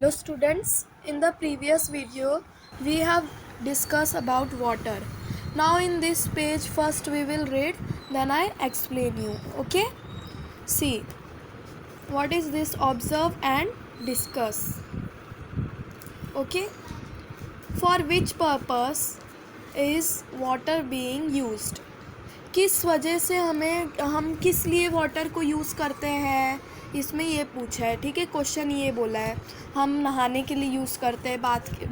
Hello students, in the previous video we have discussed about water. Now in this page first we will read, then I explain you. Okay? See, what is this? Observe and discuss. Okay? For which purpose is water being used? किस वजह से हम किस लिए water को use करते हैं, इसमें ये पूछा है. ठीक है, क्वेश्चन ये बोला है हम नहाने के लिए यूज़ करते हैं,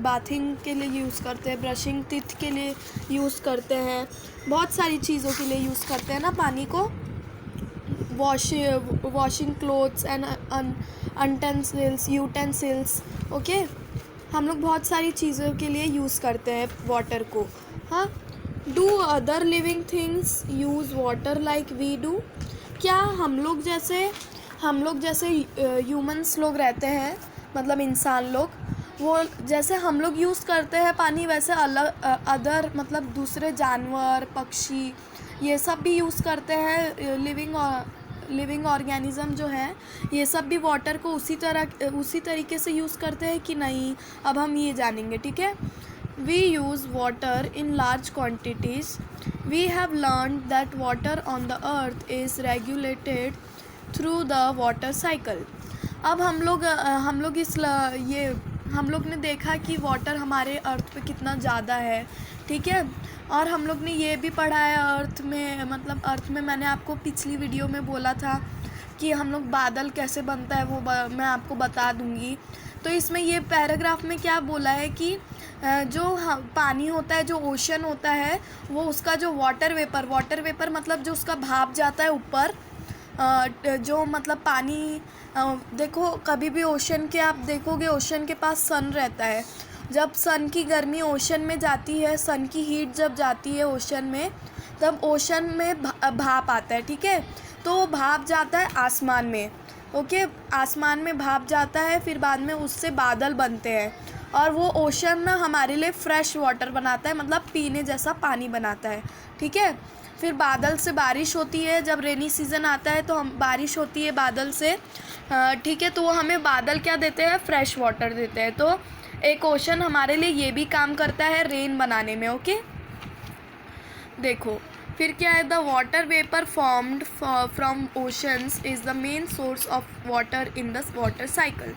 बाथिंग के लिए यूज़ करते हैं, ब्रशिंग टीथ के लिए यूज़ करते हैं, बहुत सारी चीज़ों के लिए यूज़ करते हैं ना पानी को. Washing clothes and utensils. Okay, हम लोग बहुत सारी चीज़ों के लिए यूज़ करते हैं वाटर को. हाँ, do other living things use water like we do? क्या हम लोग जैसे ह्यूमंस लोग रहते हैं, मतलब इंसान लोग, वो जैसे हम लोग यूज़ करते हैं पानी, वैसे अदर मतलब दूसरे जानवर, पक्षी, ये सब भी यूज़ करते हैं. लिविंग ऑर्गेनिज़म जो है, ये सब भी वाटर को उसी तरीके से यूज़ करते हैं कि नहीं, अब हम ये जानेंगे. ठीक है. We use water in large quantities. We have learned that water on the earth is regulated through the water cycle. अब हम लोग ने देखा कि वाटर हमारे अर्थ पे कितना ज़्यादा है. ठीक है. और हम लोग ने ये भी पढ़ा है अर्थ में मैंने आपको पिछली वीडियो में बोला था कि हम लोग बादल कैसे बनता है, वो मैं आपको बता दूँगी. तो इसमें ये पैराग्राफ में क्या बोला है कि जो पानी होता है, जो ओशन होता है, वो उसका जो वाटर वेपर मतलब जो उसका भाप जाता है ऊपर, जो मतलब पानी, देखो कभी भी ओशन के आप देखोगे, ओशन के पास सन रहता है. जब सन की गर्मी ओशन में जाती है, सन की हीट जब जाती है ओशन में, तब ओशन में भाप आता है. ठीक है. तो भाप जाता है आसमान में. ओके, आसमान में भाप जाता है, फिर बाद में उससे बादल बनते हैं, और वो ओशन ना हमारे लिए फ्रेश वाटर बनाता है, मतलब पीने जैसा पानी बनाता है. ठीक है. फिर बादल से बारिश होती है, जब रेनी सीज़न आता है तो हम बारिश होती है बादल से. ठीक है. तो वो हमें बादल क्या देते हैं? फ्रेश वाटर देते हैं. तो एक ओशन हमारे लिए ये भी काम करता है रेन बनाने में. ओके, देखो फिर क्या है. The water vapour formed from oceans is the main source of water in the water cycle.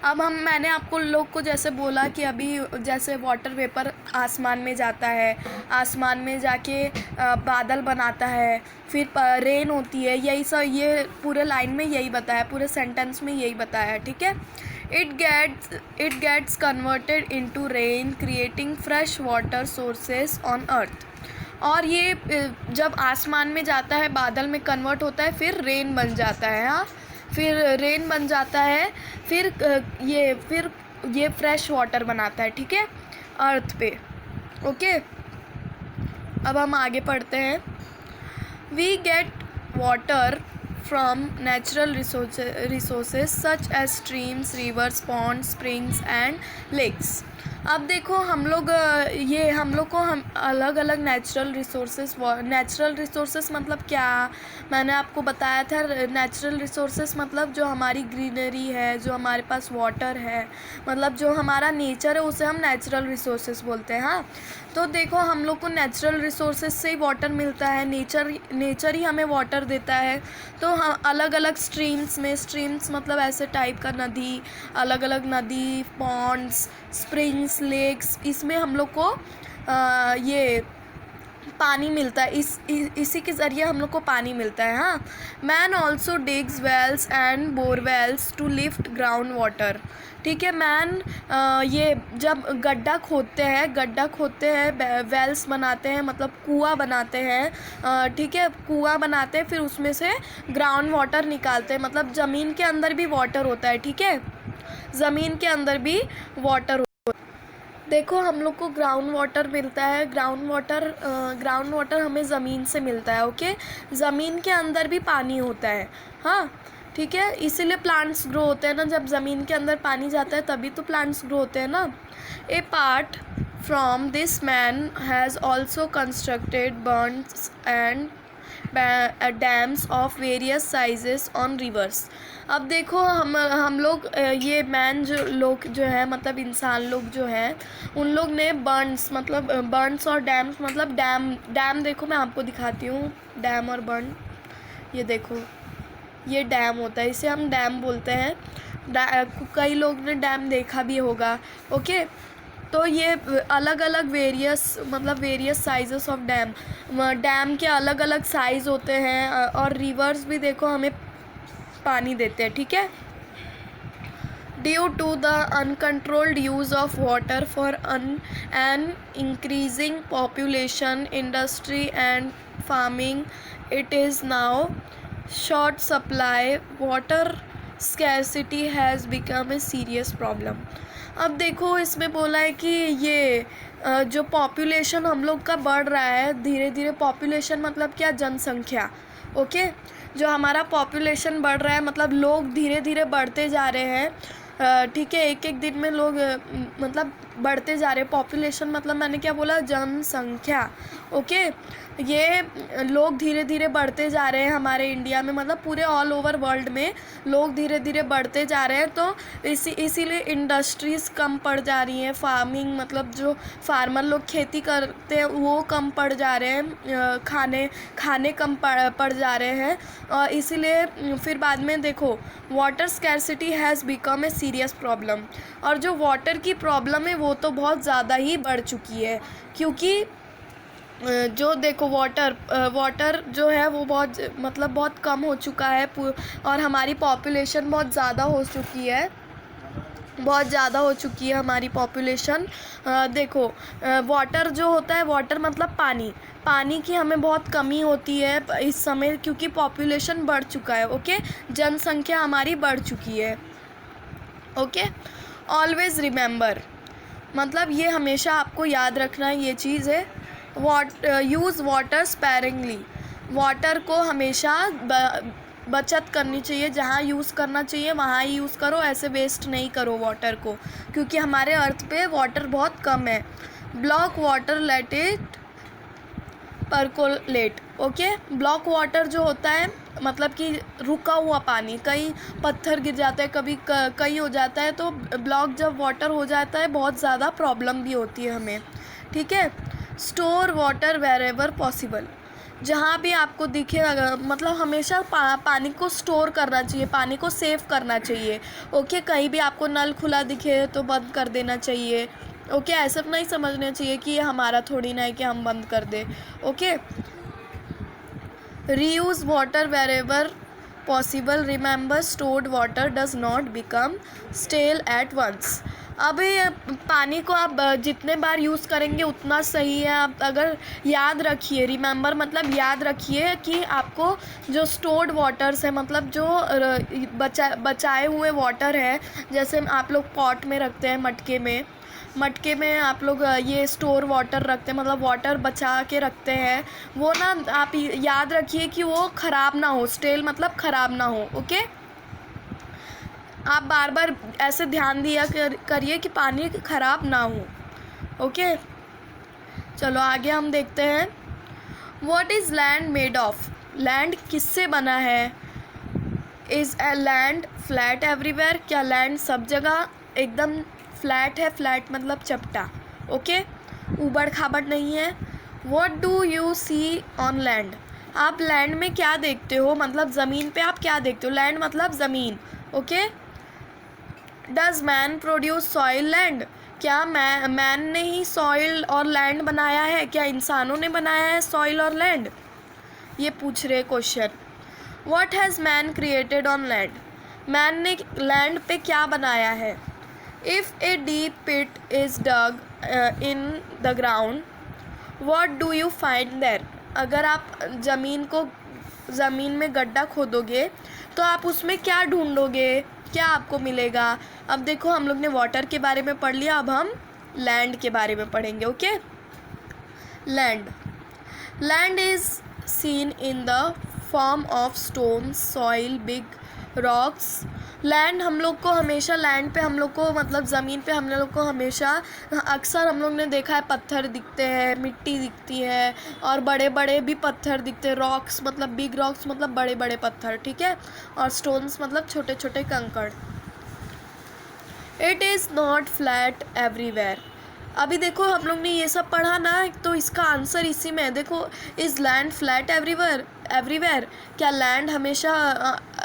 अब मैंने आपको लोग को जैसे बोला कि अभी जैसे वाटर वेपर आसमान में जाता है, आसमान में जाके बादल बनाता है, फिर रेन होती है, यही सब ये पूरे लाइन में यही बताया, पूरे सेंटेंस में यही बताया. ठीक है. It gets converted into rain, creating fresh water sources on earth. और ये जब आसमान में जाता है, बादल में कन्वर्ट होता है, फिर रेन बन जाता है. हाँ, फिर रेन बन जाता है, फिर ये फ्रेश वाटर बनाता है. ठीक है, अर्थ पे. ओके, अब हम आगे पढ़ते हैं. We get water from natural resources such as streams, rivers, pond, springs and lakes. अब देखो हम लोग को हम अलग अलग नेचुरल रिसोर्सेस मतलब क्या, मैंने आपको बताया था. नेचुरल रिसोर्सेस मतलब जो हमारी ग्रीनरी है, जो हमारे पास वाटर है, मतलब जो हमारा नेचर है, उसे हम नेचुरल रिसोर्सेस बोलते हैं. हाँ, तो देखो हम लोग को नेचुरल रिसोर्सेज से ही वाटर मिलता है, नेचर ही हमें वाटर देता है. तो हम अलग अलग स्ट्रीम्स मतलब ऐसे टाइप का नदी, अलग अलग नदी, पॉन्ड्स, स्प्रिंग्स, लेक्स, इसमें हम लोग को ये पानी मिलता है. इसी के ज़रिए हम लोग को पानी मिलता है. हाँ, man also digs wells and borewells to lift ground water. ठीक है. मैन ये जब गड्ढा खोदते हैं, वेल्स बनाते हैं, मतलब कुआं बनाते हैं. ठीक है, कुआं बनाते हैं, फिर उसमें से ग्राउंड वाटर निकालते हैं, मतलब ज़मीन के अंदर भी वाटर होता है. ठीक है, ज़मीन के अंदर भी वाटर. देखो हम लोग को ग्राउंड वाटर मिलता है. ग्राउंड वाटर हमें ज़मीन से मिलता है. ओके, ज़मीन के अंदर भी पानी होता है. हाँ, ठीक है, इसीलिए प्लांट्स ग्रो होते हैं ना. जब ज़मीन के अंदर पानी जाता है तभी तो प्लांट्स ग्रो होते हैं ना. Apart from this man has also constructed bunds and dams of various sizes on rivers. अब देखो हम लोग ये मैन जो लोग जो है मतलब इंसान लोग जो हैं उन लोग ने बर्न्स और डैम्स मतलब डैम देखो मैं आपको दिखाती हूँ, डैम और बर्न, ये देखो ये डैम होता है, इसे हम डैम बोलते हैं। कई लोग ने डैम देखा भी होगा। ओके, तो ये अलग अलग वेरियस साइजेस ऑफ डैम के अलग अलग साइज़ होते हैं। और रिवर्स भी देखो हमें पानी देते हैं, ठीक है। Due to the uncontrolled use of water for an increasing population, industry and farming, it is now short supply, water scarcity has become a serious problem. अब देखो इसमें बोला है कि ये जो पॉपुलेशन हम लोग का बढ़ रहा है धीरे धीरे, पॉपुलेशन मतलब क्या, जनसंख्या। ओके, जो हमारा पॉपुलेशन बढ़ रहा है मतलब लोग धीरे धीरे बढ़ते जा रहे हैं, ठीक है। एक एक दिन में लोग मतलब बढ़ते जा रहे हैं। पॉपुलेशन मतलब मैंने क्या बोला, जनसंख्या। ओके, ये लोग धीरे धीरे बढ़ते जा रहे हैं हमारे इंडिया में, मतलब पूरे ऑल ओवर वर्ल्ड में लोग धीरे धीरे बढ़ते जा रहे हैं। तो इसीलिए इंडस्ट्रीज़ कम पड़ जा रही हैं, फार्मिंग मतलब जो फार्मर लोग खेती करते हैं वो कम पड़ जा रहे हैं, खाने कम पड़ जा रहे हैं। और इसीलिए फिर बाद में देखो water scarcity has become a serious problem. और जो वाटर की प्रॉब्लम है वो तो बहुत ज़्यादा ही बढ़ चुकी है, क्योंकि जो देखो वाटर जो है वो बहुत कम हो चुका है। और हमारी पॉपुलेशन बहुत ज़्यादा हो चुकी है हमारी पॉपुलेशन। देखो वाटर जो होता है, वाटर मतलब पानी की हमें बहुत कमी होती है इस समय, क्योंकि पॉपुलेशन बढ़ चुका है। ओके, जनसंख्या हमारी बढ़ चुकी है। ओके, ऑलवेज रिमेंबर, मतलब ये हमेशा आपको याद रखना ये चीज़ है। यूज़ वाटर स्पेरिंगली, वाटर को हमेशा बचत करनी चाहिए, जहाँ यूज़ करना चाहिए वहाँ ही यूज़ करो, ऐसे वेस्ट नहीं करो वाटर को, क्योंकि हमारे अर्थ पे वाटर बहुत कम है। Block water, let it percolate. Okay, block water जो होता है मतलब कि रुका हुआ पानी, कहीं पत्थर गिर जाता है, कभी कहीं हो जाता है, तो ब्लॉक जब वाटर हो जाता है बहुत ज़्यादा प्रॉब्लम भी होती है हमें, ठीक है। स्टोर वाटर वेरेवर पॉसिबल, जहाँ भी आपको दिखे मतलब हमेशा पानी को स्टोर करना चाहिए, पानी को सेव करना चाहिए। ओके, कहीं भी आपको नल खुला दिखे तो बंद कर देना चाहिए। ओके, ऐसा नहीं समझना चाहिए कि ये हमारा थोड़ी ना है कि हम बंद कर दें। Okay, reuse water wherever possible, remember stored water does not become stale at once. अब ये पानी को आप जितने बार यूज़ करेंगे उतना सही है। आप अगर याद रखिए, रिमेंबर मतलब याद रखिए कि आपको जो स्टोर्ड वाटर्स है मतलब जो बचाए हुए वाटर है, जैसे आप लोग पॉट में रखते हैं, मटके में आप लोग ये स्टोर वाटर रखते हैं, मतलब वाटर बचा के रखते हैं, वो ना आप याद रखिए कि वो ख़राब ना हो, स्टेल मतलब ख़राब ना हो। ओके, आप बार बार ऐसे ध्यान दिया करिए कि पानी ख़राब ना हो। ओके, चलो आगे हम देखते हैं। What is land made of, land किससे बना है। Is a land flat everywhere, क्या लैंड सब जगह एकदम फ्लैट है, फ्लैट मतलब चपटा। ओके, ऊबड़ खाबड़ नहीं है। What do you see on land, आप लैंड में क्या देखते हो, मतलब ज़मीन पे आप क्या देखते हो, लैंड मतलब ज़मीन। Okay, does man produce soil land, क्या मैन ने ही सॉइल और लैंड बनाया है, क्या इंसानों ने बनाया है सॉइल और लैंड, ये पूछ रहे question. What has man created on land, man ने लैंड पे क्या बनाया है। If a deep pit is dug in the ground, what do you find there, अगर आप ज़मीन में गड्ढा खोदोगे तो आप उसमें क्या ढूंढोगे, क्या आपको मिलेगा। अब देखो हम लोग ने वाटर के बारे में पढ़ लिया, अब हम लैंड के बारे में पढ़ेंगे। Okay, land is seen in the form of stone, soil, big rocks, land हम लोग को हमेशा, लैंड पे हम लोग को मतलब ज़मीन पे हम लोग को हमेशा अक्सर हम लोग ने देखा है पत्थर दिखते हैं, मिट्टी दिखती है, और बड़े बड़े भी पत्थर दिखते हैं। रॉक्स मतलब बिग रॉक्स मतलब बड़े बड़े पत्थर, ठीक है, और स्टोन्स मतलब छोटे छोटे कंकड़। It is not flat everywhere. अभी देखो हम लोग ने ये सब पढ़ा ना, तो इसका आंसर इसी में है। देखो, is land flat everywhere everywhere, क्या लैंड हमेशा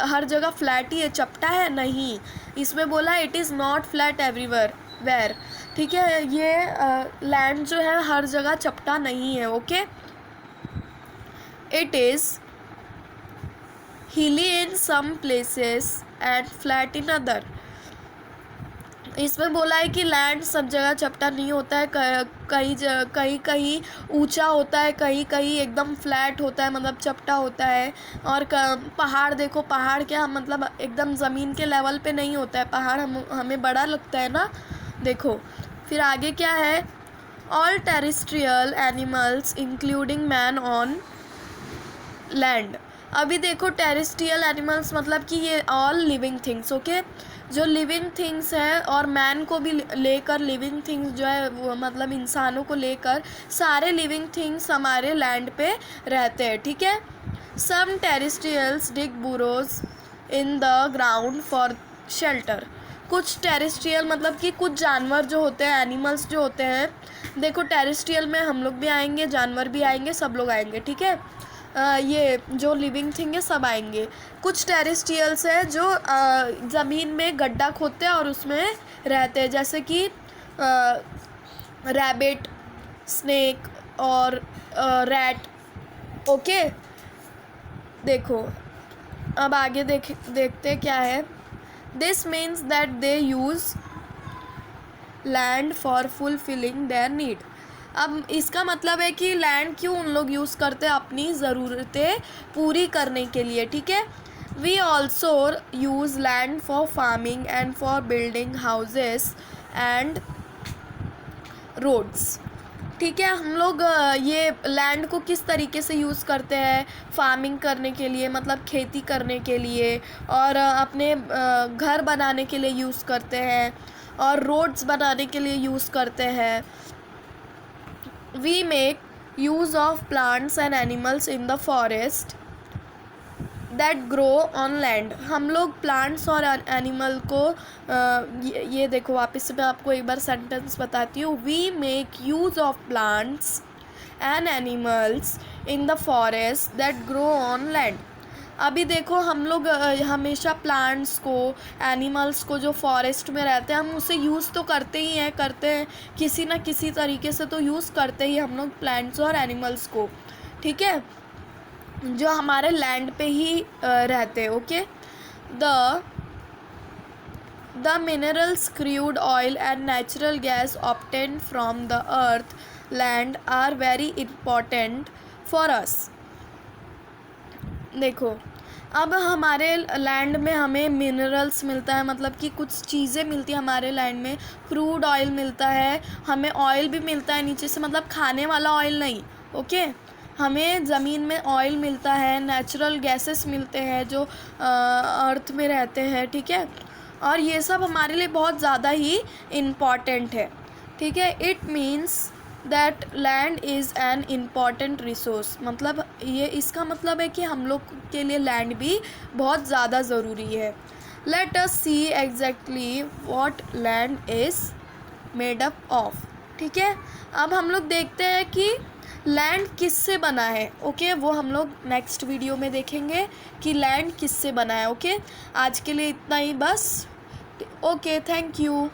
हर जगह फ्लैट ही है, चपटा है? नहीं, इसमें बोला it is not flat everywhere where, ठीक है। ये लैंड जो है हर जगह चपटा नहीं है, okay. It is hilly in some places and flat in other. इसमें बोला है कि लैंड सब जगह चपटा नहीं होता है, कहीं कहीं ऊंचा होता है, कहीं कहीं एकदम फ्लैट होता है, मतलब चपटा होता है। और पहाड़ देखो, पहाड़ क्या मतलब एकदम ज़मीन के लेवल पे नहीं होता है पहाड़, हमें बड़ा लगता है ना। देखो फिर आगे क्या है, all terrestrial animals including man on land. अभी देखो टेरेस्ट्रियल एनिमल्स मतलब कि ये ऑल लिविंग थिंग्स, ओके, जो लिविंग थिंग्स है, और मैन को भी लेकर लिविंग थिंग्स जो है वो मतलब इंसानों को लेकर सारे लिविंग थिंग्स हमारे लैंड पे रहते हैं, ठीक है। Some terrestrials dig burrows in the ground for shelter. कुछ टेरेस्ट्रियल मतलब कि कुछ जानवर जो होते हैं, एनिमल्स जो होते हैं, देखो टेरेस्ट्रियल में हम लोग भी आएंगे, जानवर भी आएंगे, सब लोग आएंगे, ठीक है। ये जो लिविंग थिंग है सब आएंगे। कुछ टेरेस्ट्रियल्स है जो ज़मीन में गड्ढा खोदते हैं और उसमें रहते हैं, जैसे कि रैबिट, स्नेक और रैट, ओके। देखो अब आगे देखते क्या है। This means that they use land for fulfilling their need. अब इसका मतलब है कि लैंड क्यों उन लोग यूज़ करते हैं, अपनी ज़रूरतें पूरी करने के लिए, ठीक है। We also use land for farming and for building houses and roads, ठीक है। हम लोग ये लैंड को किस तरीके से यूज़ करते हैं, फार्मिंग करने के लिए मतलब खेती करने के लिए, और अपने घर बनाने के लिए यूज़ करते हैं, और रोड्स बनाने के लिए यूज़ करते हैं। We make use of plants and animals in the forest that grow on land। हम लोग प्लांट्स और एनिमल को ये देखो वापस से मैं आपको एक बार सेंटेंस बताती हूँ। We make use of plants and animals in the forest that grow on land। अभी देखो हम लोग हमेशा प्लांट्स को, एनिमल्स को जो फॉरेस्ट में रहते हैं, हम उसे यूज़ तो करते हैं, किसी ना किसी तरीके से तो यूज़ करते ही हम लोग प्लांट्स और एनिमल्स को, ठीक है, जो हमारे लैंड पे ही रहते हैं, okay. The minerals, crude oil and natural gas obtained from the earth land are very important for us. देखो अब हमारे लैंड में हमें मिनरल्स मिलता है, मतलब कि कुछ चीज़ें मिलती है हमारे लैंड में। क्रूड ऑयल मिलता है, हमें ऑयल भी मिलता है नीचे से, मतलब खाने वाला ऑयल नहीं, ओके। हमें ज़मीन में ऑयल मिलता है, नेचुरल गैसेस मिलते हैं जो अर्थ में रहते हैं, ठीक है। और ये सब हमारे लिए बहुत ज़्यादा ही इम्पॉर्टेंट है, ठीक है। It means that land is an important resource, मतलब ये इसका मतलब है कि हम लोग के लिए लैंड भी बहुत ज़्यादा ज़रूरी है। Let us see exactly what land is made up of, ठीक है। अब हम लोग देखते हैं कि लैंड किससे बना है, ओके। वो हम लोग नेक्स्ट वीडियो में देखेंगे कि लैंड किससे बना है, ओके। आज के लिए इतना ही बस, ओके, थैंक यू।